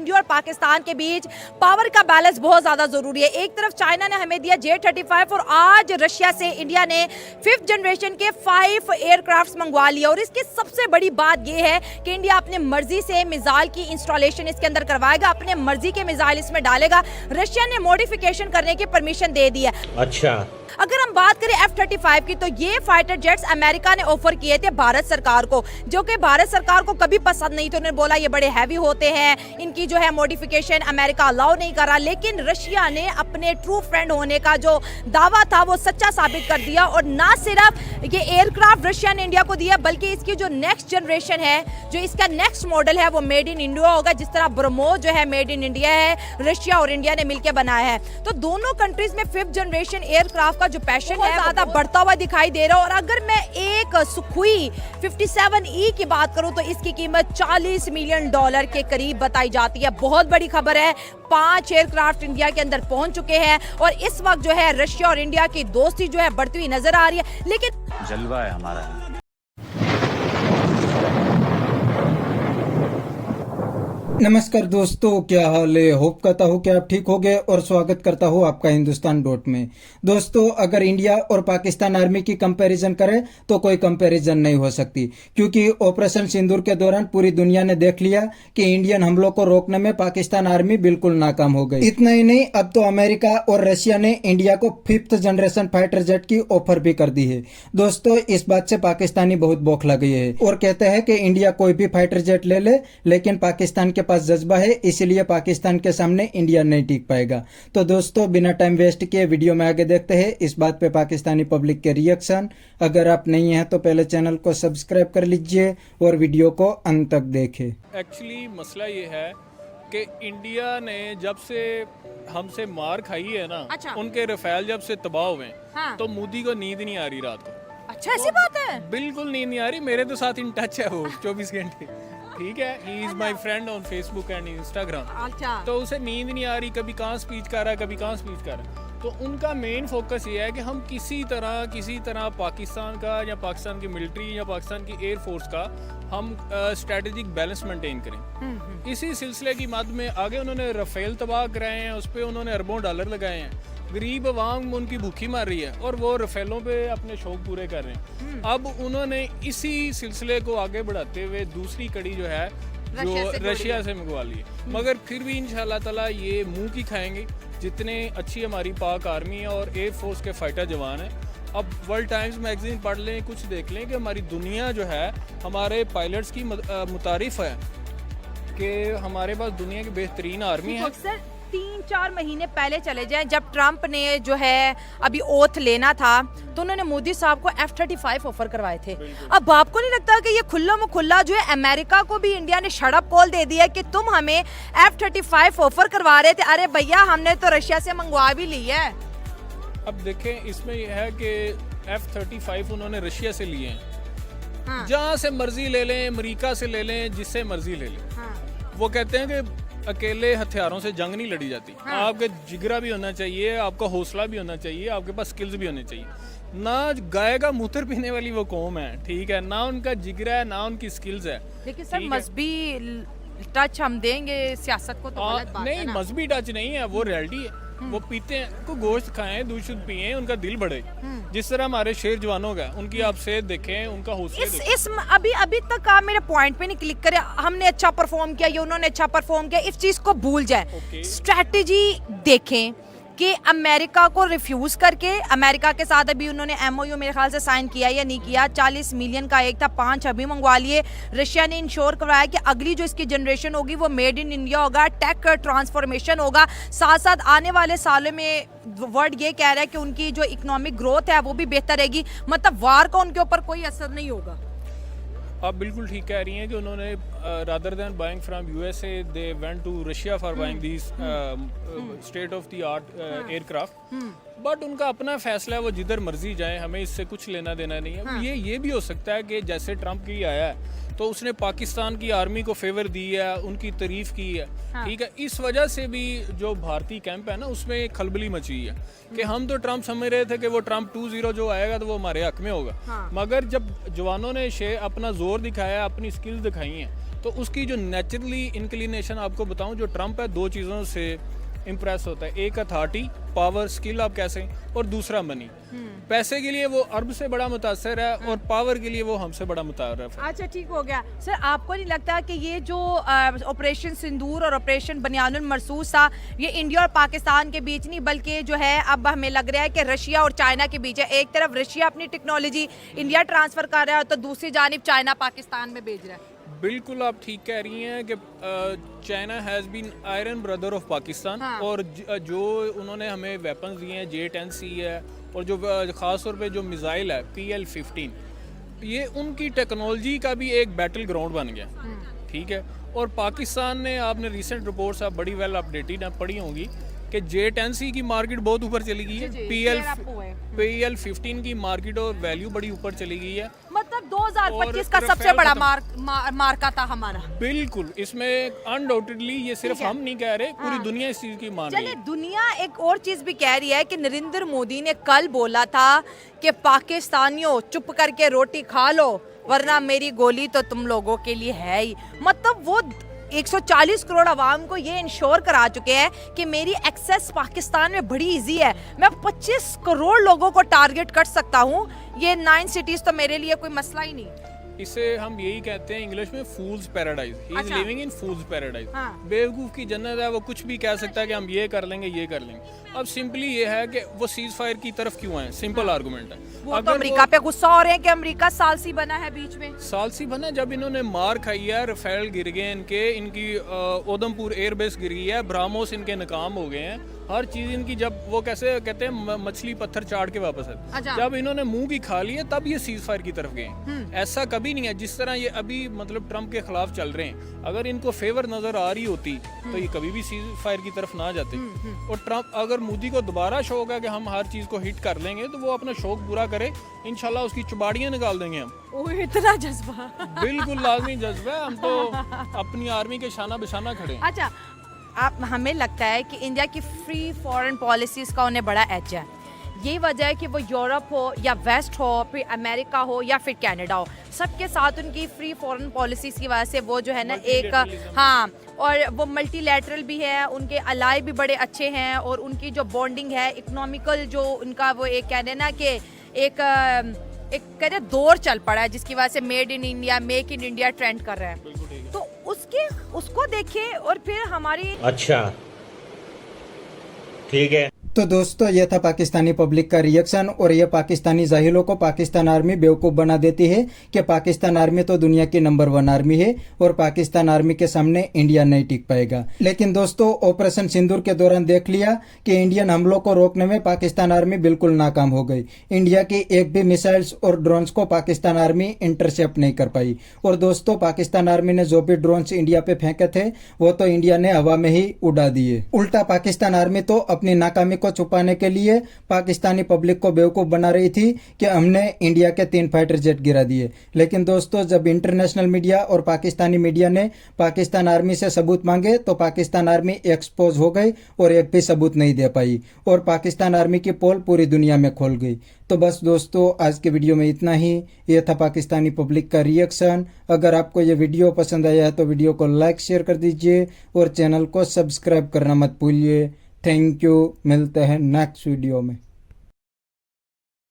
India और पाकिस्तान के बीच power का बैलेंस बहुत ज्यादा जरूरी है। एक तरफ चाइना ने हमें दिया J-35 और आज रशिया से इंडिया ने 5th जनरेशन के 5 एयरक्राफ्ट मंगवा लिया। और इसकी सबसे बड़ी बात यह है कि इंडिया अपने मर्जी से मिसाइल की इंस्टॉलेशन इसके अंदर करवाएगा, अपने मर्जी के मिसाइल इसमें डालेगा। रशिया ने मॉडिफिकेशन करने की परमिशन दे दी है। अच्छा, अगर हम बात करें F-35 की, तो ये फाइटर जेट्स अमेरिका ने ऑफर किए थे भारत सरकार को, जो कि भारत सरकार को कभी पसंद नहीं थे। उन्होंने बोला ये बड़े हैवी होते हैं, इनकी जो है मॉडिफिकेशन अमेरिका अलाउ नहीं कर रहा। लेकिन रशिया ने अपने ट्रू फ्रेंड होने का जो दावा था वो सच्चा साबित कर दिया। और ना सिर्फ ये एयरक्राफ्ट रशिया ने इंडिया को दिया, बल्कि इसकी जो नेक्स्ट जनरेशन है, जो इसका नेक्स्ट मॉडल है, वो मेड इन इंडिया होगा। जिस तरह ब्रह्मोस जो है मेड इन इंडिया है, रशिया और इंडिया ने मिलकर बनाया है। तो दोनों कंट्रीज में 5th जनरेशन एयरक्राफ्ट का जो पैशन है ज्यादा बढ़ता हुआ दिखाई दे रहा है। और अगर मैं एक सुखोई 57E की बात करूं तो इसकी कीमत $40 मिलियन के करीब बताई जाती है। बहुत बड़ी खबर है, 5 एयरक्राफ्ट इंडिया के अंदर पहुंच चुके हैं और इस वक्त जो है रशिया और इंडिया की दोस्ती जो है बढ़ती हुई नजर आ रही है। लेकिन जलवा है हमारा। नमस्कार दोस्तों, क्या हाल है? होप करता हूँ कि आप ठीक होंगे और स्वागत करता हूँ आपका हिंदुस्तान डॉट में। दोस्तों, अगर इंडिया और पाकिस्तान आर्मी की कंपैरिजन करें तो कोई कंपैरिजन नहीं हो सकती, क्योंकि ऑपरेशन सिंदूर के दौरान पूरी दुनिया ने देख लिया कि इंडियन हमलों को रोकने में पाकिस्तान आर्मी बिल्कुल नाकाम हो गई। इतना ही नहीं, अब तो अमेरिका और रशिया ने इंडिया को 5th जनरेशन फाइटर जेट की ऑफर भी कर दी है। दोस्तों, इस बात से पाकिस्तानी बहुत बौखला गए हैं और कहते हैं कि इंडिया कोई भी फाइटर जेट ले ले, लेकिन पाकिस्तान के पास जज्बा है, इसलिए पाकिस्तान के सामने इंडिया नहीं टिक पाएगा। तो दोस्तों, बिना टाइम वेस्ट किए वीडियो में आगे देखते हैं इस बात पे पाकिस्तानी पब्लिक के रिएक्शन। अगर आप नहीं हैं तो पहले चैनल को सब्सक्राइब कर लीजिए और वीडियो को अंत तक देखें। एक्चुअली मसला ये है कि इंडिया ने जब से हमसे मार खाई है ना, अच्छा। उनके रफेल जब से तबाह हुए हाँ। तो मोदी को नींद नहीं आ रही रात को। अच्छा, ऐसी बात है? बिल्कुल नींद नहीं आ रही। मेरे तो साथ इन टच है वो 24 घंटे। ठीक है, he is my friend on Facebook and Instagram. अच्छा। तो उसे नींद नहीं आ रही, कभी कहाँ स्पीच कर रहा है, कभी कहाँ स्पीच कर रहा है। तो उनका मेन फोकस ये है कि हम किसी तरह पाकिस्तान का या पाकिस्तान की मिलिट्री या पाकिस्तान की एयरफोर्स का हम स्ट्रेटेजिक बैलेंस मेंटेन करें। इसी सिलसिले की मद में आगे उन्होंने रफेल तबाह कराए हैं, उस पर उन्होंने अरबों डॉलर लगाए हैं। गरीब अवाम उनकी भूखी मार रही है और वो रफेलों पे अपने शौक पूरे कर रहे हैं। अब उन्होंने इसी सिलसिले को आगे बढ़ाते हुए दूसरी कड़ी जो है जो रशिया से मंगवा ली है। मगर फिर भी इंशाल्लाह ताला ये मुंह की खाएंगे। जितने अच्छी हमारी पाक आर्मी है और एयरफोर्स के फाइटर जवान हैं, अब वर्ल्ड टाइम्स मैगजीन पढ़ लें, कुछ देख लें कि हमारी दुनिया जो है हमारे पायलट्स की मुतारिफ है कि हमारे पास दुनिया की बेहतरीन आर्मी है। 3-4 महीने पहले चले जाएं, जब ट्रंप ने जो है अभी ओथ लेना था तो उन्होंने मोदी साहब को F-35 ऑफर करवाए थे। अब आपको नहीं लगता कि ये खुल्ला मुखुल्ला जो है अमेरिका को भी इंडिया ने शड़प कॉल दे दिया कि तुम हमें F-35 ऑफर करवा रहे थे? अरे भैया, हमने तो रशिया से मंगवा भी ली है। अब देखें, इसमें यह है कि F-35 उन्होंने रशिया से लिए हैं। हाँ। जहाँ से मर्जी ले लें, अमेरिका से ले लें, जिससे मर्जी ले लें। हाँ। वो कहते हैं कि अकेले हथियारों से जंग नहीं लड़ी जाती। हाँ। आपके जिगरा भी होना चाहिए, आपका हौसला भी होना चाहिए, आपके पास स्किल्स भी होने चाहिए। ना गाय का मूत्र पीने वाली वो कौम है, ठीक है, ना उनका जिगरा है, ना उनकी स्किल्स है। लेकिन सर, मजहबी टच हम देंगे सियासत को तो गलत बात है नहीं, ना? मजहबी टच नहीं है, वो रियलिटी है। वो पीते हैं को गोश्त खाएं, दूध शुद्ध पिए, उनका दिल बढ़े। जिस तरह हमारे शेर जवानों का, उनकी आप सेहत देखें, उनका हौसला देखें। अभी तक आप मेरे पॉइंट पे नहीं क्लिक करे। हमने अच्छा परफॉर्म किया, ये उन्होंने अच्छा परफॉर्म किया, इस चीज को भूल जाए। स्ट्रेटेजी देखें कि अमेरिका को रिफ्यूज करके, अमेरिका के साथ अभी उन्होंने MOU मेरे ख्याल से साइन किया या नहीं किया, 40 मिलियन का एक था, 5 अभी मंगवा लिए। रशिया ने इंश्योर करवाया कि अगली जो इसकी जनरेशन होगी वो मेड इन इंडिया होगा, टेक ट्रांसफॉर्मेशन होगा। साथ साथ आने वाले सालों में वर्ल्ड ये कह रहा है कि उनकी जो इकोनॉमिक ग्रोथ है वो भी बेहतर रहेगी। मतलब वार का उनके ऊपर कोई असर नहीं होगा। आप बिल्कुल ठीक कह रही हैं कि उन्होंने rather than buying from USA they went to Russia for buying these state of the art aircraft. But उनका अपना फैसला है, वो जिधर मर्जी जाए, हमें इससे कुछ लेना देना नहीं है। ये भी हो सकता है कि जैसे ट्रंप की आया है तो उसने पाकिस्तान की आर्मी को फेवर दी है, उनकी तारीफ की है। ठीक है, इस वजह से भी जो भारतीय कैंप है ना उसमें एक खलबली मची है कि हम तो ट्रम्प समझ रहे थे कि वो ट्रम्प 2.0 जो आएगा तो वो हमारे हक में होगा, मगर जब जवानों ने अपना जोर दिखाया, अपनी स्किल्स दिखाई हैं, तो उसकी जो नेचुरली इंक्लिनेशन आपको बताऊं, जो ट्रम्प है 2 चीज़ों से इम्प्रेस होता है। एक अथॉरिटी, पावर, स्किल आप कैसे, और दूसरा मनी। पैसे के लिए वो अरब से बड़ा मुतासर है और पावर के लिए वो हमसे बड़ा मुतारफ है। अच्छा, ठीक हो गया। सर, आपको नहीं लगता कि ये जो ऑपरेशन सिंदूर और ऑपरेशन बनियानुल मरसूस था, ये इंडिया और पाकिस्तान के बीच नहीं बल्कि जो है अब हमें लग रहा है कि रशिया और चाइना के बीच है। एक तरफ रशिया अपनी टेक्नोलॉजी इंडिया ट्रांसफर कर रहा है तो दूसरी जानिब चाइना पाकिस्तान में भेज रहा है। बिल्कुल आप ठीक कह रही हैं कि China has been iron brother of Pakistan. और जो उन्होंने हमें वेपन्स दिए हैं, J-10C है, और जो ख़ास तौर पे जो मिसाइल है PL-15, ये उनकी टेक्नोलॉजी का भी एक बैटल ग्राउंड बन गया। ठीक है, और पाकिस्तान ने, आपने रिसेंट रिपोर्ट्स आप बड़ी वेल अपडेटेड आप पढ़ी होंगी कि J-10C की मार्केट बहुत ऊपर चली गई है, PL-15 की मार्केट और वैल्यू बड़ी ऊपर चली गई है। मतलब 2025 का सबसे बड़ा मार्का था हमारा। बिल्कुल, इसमें अनडाउटेडली ये सिर्फ हम नहीं कह रहे, पूरी दुनिया इस चीज की मान रही है। चलिए, दुनिया एक और चीज भी कह रही है कि नरेंद्र मोदी ने कल बोला था कि पाकिस्तानियों चुप करके रोटी खा लो वरना मेरी गोली तो तुम लोगों के लिए है ही। मतलब वो 140 करोड़ आवाम को ये इंश्योर करा चुके हैं कि मेरी एक्सेस पाकिस्तान में बड़ी इजी है, मैं 25 करोड़ लोगों को टारगेट कर सकता हूँ, ये 9 सिटीज तो मेरे लिए कोई मसला ही नहीं। इसे हम यही कहते हैं इंग्लिश में fool's paradise. He is living in fool's paradise. बेवकूफ की जन्नत है, वो कुछ भी कह सकता है कि हम ये कर लेंगे, ये कर लेंगे। अब सिंपली ये है कि वो सीज फायर की तरफ क्यों आए, सिंपल आर्गुमेंट है। वो तो अमेरिका पे गुस्सा हो रहे हैं कि अमेरिका सालसी बना है बीच में। सालसी बना जब इन्होंने मार खाई है, रफेल गिर गए इनकी उधमपुर एयरबेस गिर गई है, ब्राह्मोस इनके नाकाम हो गए हैं, हर चीज इनकी, जब वो कैसे कहते हैं मछली पत्थर चाट के वापस है, जब इन्होंने मुंह की खा लिए तब ये सीज फायर की तरफ गए। ऐसा कभी नहीं है जिस तरह ये अभी मतलब ट्रम्प के खिलाफ चल रहे हैं। अगर इनको फेवर नजर आ रही होती तो ये कभी भी सीज फायर की तरफ ना जाते। और ट्रम्प, अगर मोदी को दोबारा शौक है कि हम हर चीज को हिट कर लेंगे तो वो अपना शौक पूरा करे, इंशाल्लाह उसकी चुबाड़ियां निकाल देंगे हम। ओह, इतना जज्बा। बिल्कुल लाजमी जज्बा है, हम तो अपनी आर्मी के शाना बिशाना खड़े हैं। अच्छा, आप, हमें लगता है कि इंडिया की फ्री फॉरेन पॉलिसीज़ का उन्हें बड़ा एज है। यही वजह है कि वो यूरोप हो या वेस्ट हो, फिर अमेरिका हो या फिर कनाडा हो, सबके साथ उनकी फ्री फॉरेन पॉलिसीज़ की वजह से वो जो है ना एक, हाँ, और वो मल्टीलैटरल भी है, उनके अलाई भी बड़े अच्छे हैं, और उनकी जो बॉन्डिंग है, इकोनॉमिकल जो उनका वो एक कहते हैं ना कि एक कहते दौर चल पड़ा है जिसकी वजह से made in India, make in India trend कर रहा है। तो उसको देखिए और फिर हमारी, अच्छा ठीक है। तो दोस्तों, यह था पाकिस्तानी पब्लिक का रिएक्शन, और यह पाकिस्तानी जाहिलों को पाकिस्तान आर्मी बेवकूफ़ बना देती है कि पाकिस्तान आर्मी तो दुनिया की नंबर 1 आर्मी है और पाकिस्तान आर्मी के सामने इंडिया नहीं टिक पाएगा। लेकिन दोस्तों, ऑपरेशन सिंदूर के दौरान देख लिया कि इंडियन हमलों को रोकने में पाकिस्तान आर्मी बिल्कुल नाकाम हो गई। इंडिया की एक भी मिसाइल्स और ड्रोन्स को पाकिस्तान आर्मी इंटरसेप्ट नहीं कर पाई। और दोस्तों, पाकिस्तान आर्मी ने जो भी ड्रोन्स इंडिया पे फेंके थे वो तो इंडिया ने हवा में ही उड़ा दिए। उल्टा पाकिस्तान आर्मी तो अपनी नाकामी को छुपाने के लिए पाकिस्तानी पब्लिक को बेवकूफ बना रही थी कि हमने इंडिया के 3 फाइटर जेट गिरा दिए। लेकिन दोस्तों, जब इंटरनेशनल मीडिया और पाकिस्तानी मीडिया ने पाकिस्तान आर्मी से सबूत मांगे तो पाकिस्तान आर्मी एक्सपोज हो गई और एक भी सबूत नहीं दे पाई, और पाकिस्तान आर्मी की पोल पूरी दुनिया में खोल गई। तो बस दोस्तों, आज के वीडियो में इतना ही। यह था पाकिस्तानी पब्लिक का रिएक्शन। अगर आपको यह वीडियो पसंद आया है तो वीडियो को लाइक शेयर कर दीजिए और चैनल को सब्सक्राइब करना मत भूलिए। थैंक यू, मिलते हैं नेक्स्ट वीडियो में।